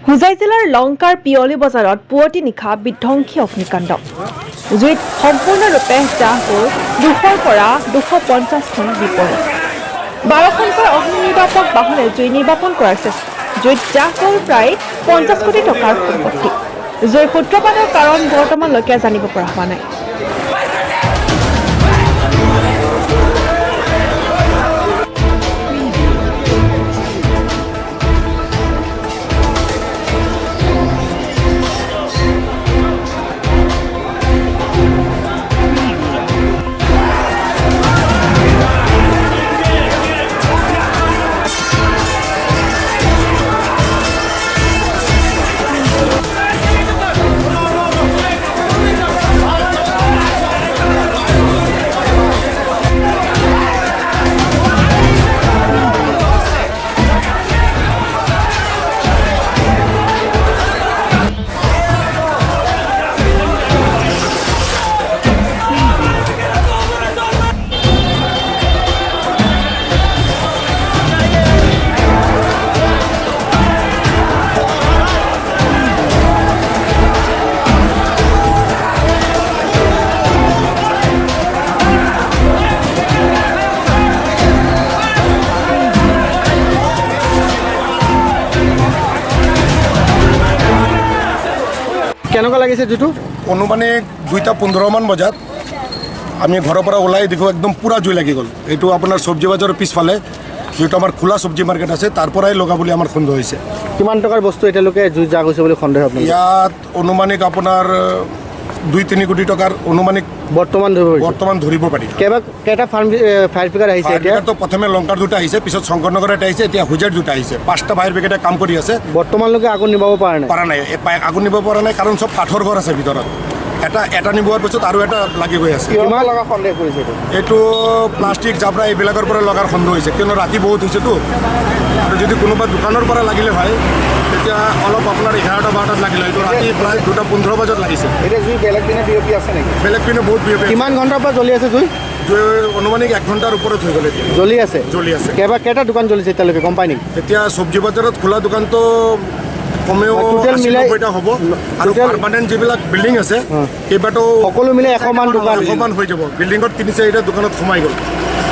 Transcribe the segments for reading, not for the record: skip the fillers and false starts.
হোজাই জিলাৰ লংকাৰ পিয়লি বজাৰত পুৱতি নিশা বিধ্বংসী অগ্নিকাণ্ড। জুইত সম্পূৰ্ণৰূপে জাহ গ'ল 200ৰ পৰা 250খন বিপণী। 12খনকৈ অগ্নি নিৰ্বাপক বাহনে জুই নিৰ্বাপন কৰাৰ চেষ্টা। জুইত জাহ গ'ল প্ৰায় 50 কোটি টকাৰ সম্পত্তি। জুইৰ সূত্ৰপাতৰ কাৰণ বৰ্তমানলৈকে জানিব পৰা হোৱা নাই। কেনেকুৱা লাগিছে জুইটো? অনুমানিক 2:15 বজাত আমি ঘৰৰ পৰা ওলাই দেখোঁ একদম পুৰা জুই লাগি গ'ল। এইটো আপোনাৰ চব্জি বজাৰৰ পিছফালে যিটো আমাৰ খোলা চব্জি মাৰ্কেট আছে তাৰ পৰাই লগা বুলি আমাৰ সন্দেহ হৈছে। কিমান টকাৰ বস্তু এতিয়ালৈকে জুই জাগ হৈছে বুলি সন্দেহ আপুনি? ইয়াত অনুমানিক আপোনাৰ 2-3 কোটি টকাৰ অনুমানিক বৰ্তমান ধৰিব পাৰি। কেইটা ফায়াৰ ব্ৰিগেড আহিছে এতিয়া? তো প্ৰথমে লংকাৰ দুটা আহিছে, পিছত শংকৰনগৰ এটা আহিছে, এতিয়া হোজাইৰ দুটা আহিছে। 5টা ফায়াৰ ব্ৰিগেডে কাম কৰি আছে। বৰ্তমানলৈকে আগুন নিভাব পৰা নাই। আগুন নিব পৰা নাই কাৰণ চব কাঠৰ ঘৰ আছে ভিতৰত। এটা নিবোৱাৰ পিছত আৰু এটা লাগি গৈ আছে। কিমান লগা সন্দেহ কৰিছে এইটো প্লাষ্টিক জাবৰা এইবিলাকৰ পৰা লগাৰ সন্দেহ হৈছে, কিয়নো ৰাতি বহুত হৈছেতো। আৰু যদি কোনোবা দোকানৰ পৰা লাগিলে হয় তেতিয়া অলপ আপোনাৰ 11-12টাত লাগিলে, এইটো ৰাতি প্ৰায় 2:15 বজাত লাগিছে। এতিয়া জুই বেলেগ পিনে বিয়পি আছে নেকি? বেলেগ পিনে বহুত বিয়পি। কিমান ঘণ্টাৰ পৰা জ্বলি আছে জুই? অনুমানিক 1 ঘণ্টাৰ ওপৰত হৈ গ'ল। জ্বলি আছে। কেইটা দোকান জ্বলিছে এতিয়ালৈকে গম পাই নেকি? এতিয়া চব্জি বজাৰত খোলা দোকানটো কমেও 80-90টা হ'ব, আৰু পাৰ্মানেণ্ট যিবিলাক বিল্ডিং আছে কেইবাটাও সকলো মিলাই 100 মান দোকান হৈ যাব। বিল্ডিঙত 3-4টা দোকানত সোমাই গ'ল।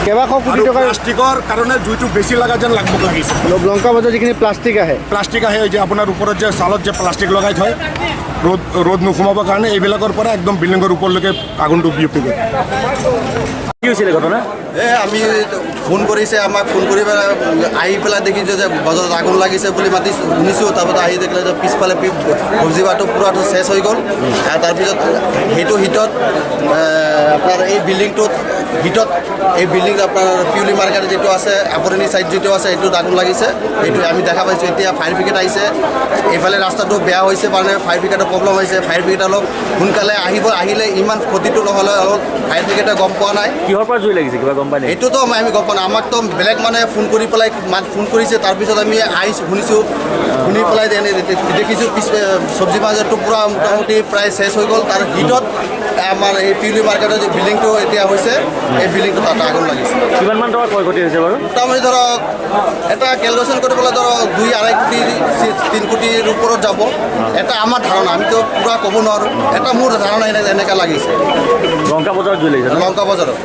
কেইবাশ কোটি টকাৰ প্লাষ্টিকৰ কাৰণে জুইটো বেছি লগা যেন লাগিব লাগিছে। লংকা বজাৰত যিখিনি প্লাষ্টিক আহে যে আপোনাৰ ওপৰত যে চালত যে প্লাষ্টিক লগাই থয় ৰ'দ নোসোমাবৰ কাৰণে, এইবিলাকৰ পৰা একদম বিল্ডিঙৰ ওপৰলৈকে আগুনটো বিয়পি গ'ল। কি হৈছিলে ঘটনা? আমি ফোন কৰিছে, আমাক ফোন কৰি আহি পেলাই দেখিছোঁ যে বজাৰত আগুন লাগিছে বুলি শুনিছোঁ। তাৰপিছত আহি দেখিলে যে পিছফালে চব্জি বাটো পূৰাটো চেছ হৈ গ'ল। তাৰপিছত সেইটো হিটত আপোনাৰ এই বিল্ডিংটোত এই বিল্ডিং আপোনাৰ পিউলি মাৰ্কেট যিটো আছে, আপৰণি ছাইড যিটো আছে, এইটোত আগুন লাগিছে। সেইটো আমি দেখা পাইছোঁ। এতিয়া ফায়াৰ ব্ৰিগেড আহিছে। এইফালে ৰাস্তাটো বেয়া হৈছে কাৰণে ফায়াৰ ব্ৰিগেডৰ প্ৰব্লেম হৈছে। ফায়াৰ ব্ৰিগেড অলপ সোনকালে আহিলে ইমান ক্ষতিটো নহ'লে অলপ ফায়াৰ ব্ৰিগেডে গম পোৱা নাই। কিহৰ পৰা জুই লাগিছে কিবা গম পাই নাই? এইটোতো আমি গম পোৱা নাই। আমাকতো বেলেগ মানে ফোন কৰি পেলাই ফোন কৰিছে। তাৰপিছত আমি শুনিছোঁ। শুনি পেলাই দেখিছোঁ চব্জি বাজাৰটো পূৰা মোটামুটি প্ৰায় চেছ হৈ গ'ল। তাৰ হিটত আমাৰ এই পিউলি মাৰ্কেটৰ যি বিল্ডিংটো এতিয়া হৈছে, এই বিল্ডিংটো তাত আগুন লাগিছে। কিমানমান টকা ক্ষয় ক্ষতি হৈছে বাৰু? মোটামুটি ধৰক এটা কেলকুলেশ্যন কৰি পেলাই ধৰক 2-2.5 কোটি 3 কোটিৰ ওপৰত যাব। এটা আমাৰ ধাৰণা, আমিতো পূৰা ক'ব নোৱাৰোঁ। এটা মোৰ ধাৰণা এনেকৈ লাগিছে। লংকা বজাৰত জুই লাগিছে? লংকা বজাৰত